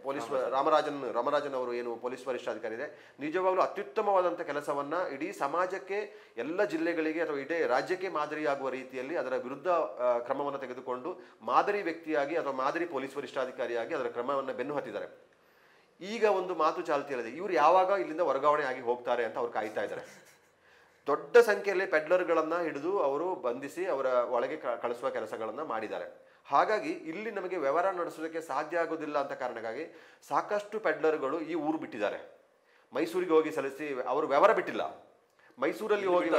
Police Ramarajan ಅವರು ಏನು police ವರಿಷ್ಠಾಧಿಕಾರಿ ಇದೆ, ನಿಜವಾಗ್ಲೂ ಅತ್ಯುತ್ತಮವಾದಂಥ ಕೆಲಸವನ್ನ ಇಡೀ ಸಮಾಜಕ್ಕೆ, ಎಲ್ಲ ಜಿಲ್ಲೆಗಳಿಗೆ ಅಥವಾ ಇಡೀ ರಾಜ್ಯಕ್ಕೆ ಮಾದರಿಯಾಗುವ ರೀತಿಯಲ್ಲಿ ಅದರ ವಿರುದ್ಧ ಕ್ರಮವನ್ನು ತೆಗೆದುಕೊಂಡು ಮಾದರಿ ವ್ಯಕ್ತಿಯಾಗಿ ಅಥವಾ ಮಾದರಿ ಪೊಲೀಸ್ ವರಿಷ್ಠಾಧಿಕಾರಿಯಾಗಿ ಅದರ ಕ್ರಮವನ್ನು ಬೆನ್ನು ಹತ್ತಿದ್ದಾರೆ. ಈಗ ಒಂದು ಮಾತು ಚಾಲ್ತಿಯಲ್ಲಿದೆ, ಇವರು ಯಾವಾಗ ಇಲ್ಲಿಂದ ವರ್ಗಾವಣೆ ಆಗಿ ಹೋಗ್ತಾರೆ ಅಂತ ಅವ್ರು ಕಾಯ್ತಾ ಇದ್ದಾರೆ. ದೊಡ್ಡ ಸಂಖ್ಯೆಯಲ್ಲಿ ಪೆಡ್ಲರ್ಗಳನ್ನು ಹಿಡಿದು ಅವರು ಬಂಧಿಸಿ ಅವರ ಒಳಗೆ ಕಳಿಸುವ ಕೆಲಸಗಳನ್ನು ಮಾಡಿದ್ದಾರೆ. ಹಾಗಾಗಿ ಇಲ್ಲಿ ನಮಗೆ ವ್ಯವಹಾರ ನಡೆಸೋದಕ್ಕೆ ಸಾಧ್ಯ ಆಗೋದಿಲ್ಲ ಅಂತ ಕಾರಣಕ್ಕಾಗಿ ಸಾಕಷ್ಟು ಪೆಡ್ಲರ್ಗಳು ಈ ಊರು ಬಿಟ್ಟಿದ್ದಾರೆ. ಮೈಸೂರಿಗೆ ಹೋಗಿ ಸಲ್ಲಿಸಿ ಅವರು ವ್ಯವಹಾರ ಬಿಟ್ಟಿಲ್ಲ, ಮೈಸೂರಲ್ಲಿ ಹೋಗಿ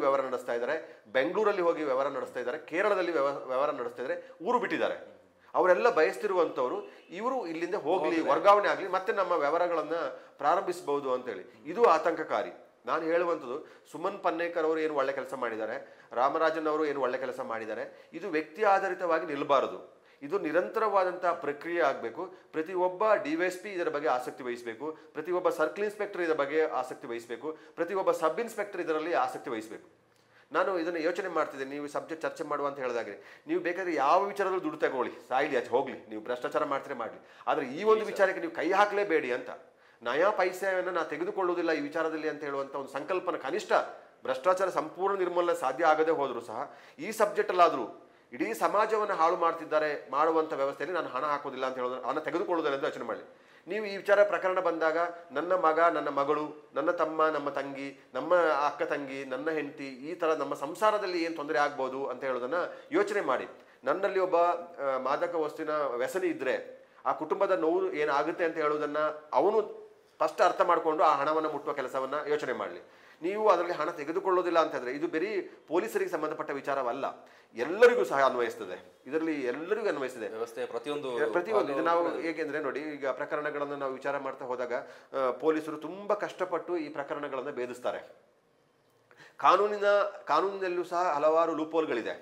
ವ್ಯವಹಾರ ನಡೆಸ್ತಾ ಇದ್ದಾರೆ, ಬೆಂಗಳೂರಲ್ಲಿ ಹೋಗಿ ವ್ಯವಹಾರ ನಡೆಸ್ತಾ ಇದ್ದಾರೆ, ಕೇರಳದಲ್ಲಿ ವ್ಯವಹಾರ ನಡೆಸ್ತಾ ಇದ್ದಾರೆ, ಊರು ಬಿಟ್ಟಿದ್ದಾರೆ. ಅವರೆಲ್ಲ ಬಯಸ್ತಿರುವಂಥವ್ರು ಇವರು ಇಲ್ಲಿಂದ ಹೋಗ್ಲಿ, ವರ್ಗಾವಣೆ ಆಗಲಿ, ಮತ್ತೆ ನಮ್ಮ ವ್ಯವಹಾರಗಳನ್ನು ಪ್ರಾರಂಭಿಸಬಹುದು ಅಂತೇಳಿ. ಇದು ಆತಂಕಕಾರಿ. ನಾನು ಹೇಳುವಂಥದ್ದು, ಸುಮನ್ ಪನ್ನೇಕರ್ ಅವರು ಏನು ಒಳ್ಳೆ ಕೆಲಸ ಮಾಡಿದ್ದಾರೆ, ರಾಮರಾಜನ್ ಅವರು ಏನು ಒಳ್ಳೆ ಕೆಲಸ ಮಾಡಿದ್ದಾರೆ, ಇದು ವ್ಯಕ್ತಿ ಆಧಾರಿತವಾಗಿ ನಿಲ್ಲಬಾರದು. ಇದು ನಿರಂತರವಾದಂತಹ ಪ್ರಕ್ರಿಯೆ ಆಗಬೇಕು. ಪ್ರತಿಯೊಬ್ಬ DYSP ಇದರ ಬಗ್ಗೆ ಆಸಕ್ತಿ ವಹಿಸಬೇಕು, ಪ್ರತಿಯೊಬ್ಬ ಸರ್ಕಲ್ ಇನ್ಸ್ಪೆಕ್ಟರ್ ಇದರ ಬಗ್ಗೆ ಆಸಕ್ತಿ ವಹಿಸಬೇಕು, ಪ್ರತಿಯೊಬ್ಬ ಸಬ್ ಇನ್ಸ್ಪೆಕ್ಟರ್ ಇದರಲ್ಲಿ ಆಸಕ್ತಿ ವಹಿಸಬೇಕು. ನಾನು ಇದನ್ನು ಯೋಚನೆ ಮಾಡ್ತಿದ್ದೇನೆ, ನೀವು ಸಬ್ಜೆಕ್ಟ್ ಚರ್ಚೆ ಮಾಡುವ ಅಂತ ಹೇಳಿದಾಗೆ ನೀವು ಬೇಕಾದ್ರೆ ಯಾವ ವಿಚಾರದಲ್ಲಿ ದುಡ್ಡು ತಗೊಳ್ಳಿ, ಸಾಯಿಲಿ, ಆಚೆ ಹೋಗ್ಲಿ, ನೀವು ಭ್ರಷ್ಟಾಚಾರ ಮಾಡ್ತಾರೆ ಮಾಡಲಿ, ಆದರೆ ಈ ಒಂದು ವಿಚಾರಕ್ಕೆ ನೀವು ಕೈ ಹಾಕಲೇಬೇಡಿ ಅಂತ. ನಯಾ ಪೈಸೆಯನ್ನು ನಾನು ತೆಗೆದುಕೊಳ್ಳುವುದಿಲ್ಲ ಈ ವಿಚಾರದಲ್ಲಿ ಅಂತ ಹೇಳುವಂಥ ಒಂದು ಸಂಕಲ್ಪನ, ಕನಿಷ್ಠ ಭ್ರಷ್ಟಾಚಾರ ಸಂಪೂರ್ಣ ನಿರ್ಮೂಲನೆ ಸಾಧ್ಯ ಆಗದೆ ಹೋದರೂ ಸಹ ಈ ಸಬ್ಜೆಕ್ಟಲ್ಲಾದರೂ ಇಡೀ ಸಮಾಜವನ್ನು ಹಾಳು ಮಾಡ್ತಿದ್ದಾರೆ ಮಾಡುವಂಥ ವ್ಯವಸ್ಥೆಯಲ್ಲಿ ನಾನು ಹಣ ಹಾಕೋದಿಲ್ಲ ಅಂತ ಹೇಳೋದು, ಹಣ ತೆಗೆದುಕೊಳ್ಳೋದಿಲ್ಲ ಅಂತ ಯೋಚನೆ ಮಾಡಲಿ. ನೀವು ಈ ವಿಚಾರ ಪ್ರಕರಣ ಬಂದಾಗ ನನ್ನ ಮಗ, ನನ್ನ ಮಗಳು, ನನ್ನ ತಮ್ಮ, ನಮ್ಮ ತಂಗಿ, ನಮ್ಮ ಅಕ್ಕ ತಂಗಿ, ನನ್ನ ಹೆಂಡತಿ, ಈ ಥರ ನಮ್ಮ ಸಂಸಾರದಲ್ಲಿ ಏನು ತೊಂದರೆ ಆಗ್ಬೋದು ಅಂತ ಹೇಳೋದನ್ನು ಯೋಚನೆ ಮಾಡಿ. ನನ್ನಲ್ಲಿ ಒಬ್ಬ ಮಾದಕ ವಸ್ತುವಿನ ವ್ಯಸನಿ ಇದ್ದರೆ ಆ ಕುಟುಂಬದ ನೋವು ಏನಾಗುತ್ತೆ ಅಂತ ಹೇಳೋದನ್ನು ಅವನು ಫಸ್ಟ್ ಅರ್ಥ ಮಾಡಿಕೊಂಡು ಆ ಹಣವನ್ನು ಮುಟ್ಟುವ ಕೆಲಸವನ್ನು ಯೋಚನೆ ಮಾಡಲಿ. ನೀವು ಅದರಲ್ಲಿ ಹಣ ತೆಗೆದುಕೊಳ್ಳೋದಿಲ್ಲ ಅಂತಂದರೆ ಇದು ಬರೀ ಪೊಲೀಸರಿಗೆ ಸಂಬಂಧಪಟ್ಟ ವಿಚಾರವಲ್ಲ, ಎಲ್ಲರಿಗೂ ಸಹ ಅನ್ವಯಿಸ್ತದೆ. ಇದರಲ್ಲಿ ಎಲ್ಲರಿಗೂ ಅನ್ವಯಿಸ್ತದೆ ವ್ಯವಸ್ಥೆ ಪ್ರತಿಯೊಂದು. ಇದು ನಾವು ಹೇಗೆಂದರೆ ನೋಡಿ, ಈಗ ಪ್ರಕರಣಗಳನ್ನು ನಾವು ವಿಚಾರ ಮಾಡ್ತಾ ಹೋದಾಗ ಪೊಲೀಸರು ತುಂಬ ಕಷ್ಟಪಟ್ಟು ಈ ಪ್ರಕರಣಗಳನ್ನು ಭೇದಿಸ್ತಾರೆ. ಕಾನೂನಿನಲ್ಲೂ ಸಹ ಹಲವಾರು ಲೂಪೋಲ್ಗಳಿದೆ.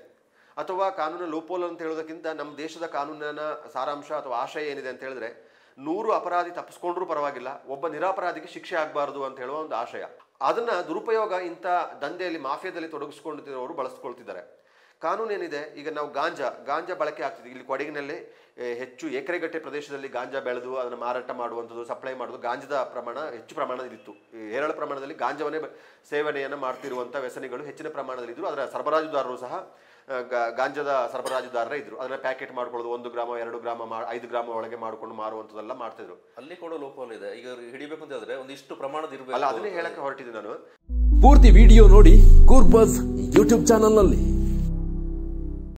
ಅಥವಾ ಕಾನೂನಿನ ಲೂಪೋಲ್ ಅಂತ ಹೇಳೋದಕ್ಕಿಂತ ನಮ್ಮ ದೇಶದ ಕಾನೂನಿನ ಸಾರಾಂಶ ಅಥವಾ ಆಶಯ ಏನಿದೆ ಅಂತ ಹೇಳಿದ್ರೆ, 100 ಅಪರಾಧಿ ತಪ್ಪಿಸ್ಕೊಂಡ್ರೂ ಪರವಾಗಿಲ್ಲ, ಒಬ್ಬ ನಿರಪರಾಧಿಗೆ ಶಿಕ್ಷೆ ಆಗಬಾರ್ದು ಅಂತ ಹೇಳುವ ಒಂದು ಆಶಯ. ಅದನ್ನ ದುರುಪಯೋಗ ಇಂಥ ದಂಧೆಯಲ್ಲಿ, ಮಾಫಿಯಾದಲ್ಲಿ ತೊಡಗಿಸ್ಕೊಂಡಿರೋರು ಬಳಸ್ಕೊಳ್ತಿದ್ದಾರೆ. ಕಾನೂನು ಏನಿದೆ, ಈಗ ನಾವು ಗಾಂಜಾ ಬಳಕೆ ಆಗ್ತಿದೆ. ಇಲ್ಲಿ ಕೊಡಗಿನಲ್ಲಿ ಹೆಚ್ಚು ಎಕರೆಗಟ್ಟೆ ಪ್ರದೇಶದಲ್ಲಿ ಗಾಂಜಾ ಬೆಳೆದು ಅದನ್ನು ಮಾರಾಟ ಮಾಡುವಂಥದ್ದು, ಸಪ್ಲೈ ಮಾಡೋದು, ಗಾಂಜಾದ ಪ್ರಮಾಣ ಹೆಚ್ಚು ಪ್ರಮಾಣದಲ್ಲಿತ್ತು. ಹೇರಳ ಪ್ರಮಾಣದಲ್ಲಿ ಗಾಂಜಾವನ್ನೇ ಸೇವನೆಯನ್ನು ಮಾಡ್ತಿರುವಂಥ ವ್ಯಸನಿಗಳು ಹೆಚ್ಚಿನ ಪ್ರಮಾಣದಲ್ಲಿದ್ದರು. ಅದರ ಸರಬರಾಜುದಾರರು ಸಹ ಗಾಂಜಾದ ಸರಬರಾಜುದಾರರೇ ಇದ್ರು. ಅದನ್ನ ಪ್ಯಾಕೆಟ್ ಮಾಡ್ಕೊಳ್ಳೋದು, 1 ಗ್ರಾಮ 2 ಗ್ರಾಮ 5 ಗ್ರಾಮ ಒಳಗೆ ಮಾಡಿಕೊಂಡು ಮಾರುವಂಥದ್ದೆಲ್ಲ ಮಾಡ್ತಿದ್ರು. ಅಲ್ಲಿ ಕೂಡ ಲೋಪಲ್ ಇದೆ. ಈಗ ಹಿಡಿಬೇಕು ಅಂತ ಹೇಳಿದ್ರೆ ಒಂದಿಷ್ಟು ಪ್ರಮಾಣದ ಇರಬೇಕು. ಅದನ್ನೇ ಹೇಳಕ್ಕೆ ಹೊರಟಿದ್ದೆ ನಾನು. ಪೂರ್ತಿ ವಿಡಿಯೋ ನೋಡಿ ಕೂರ್ಬಸ್ ಯೂಟ್ಯೂಬ್ ಚಾನಲ್ ನಲ್ಲಿ.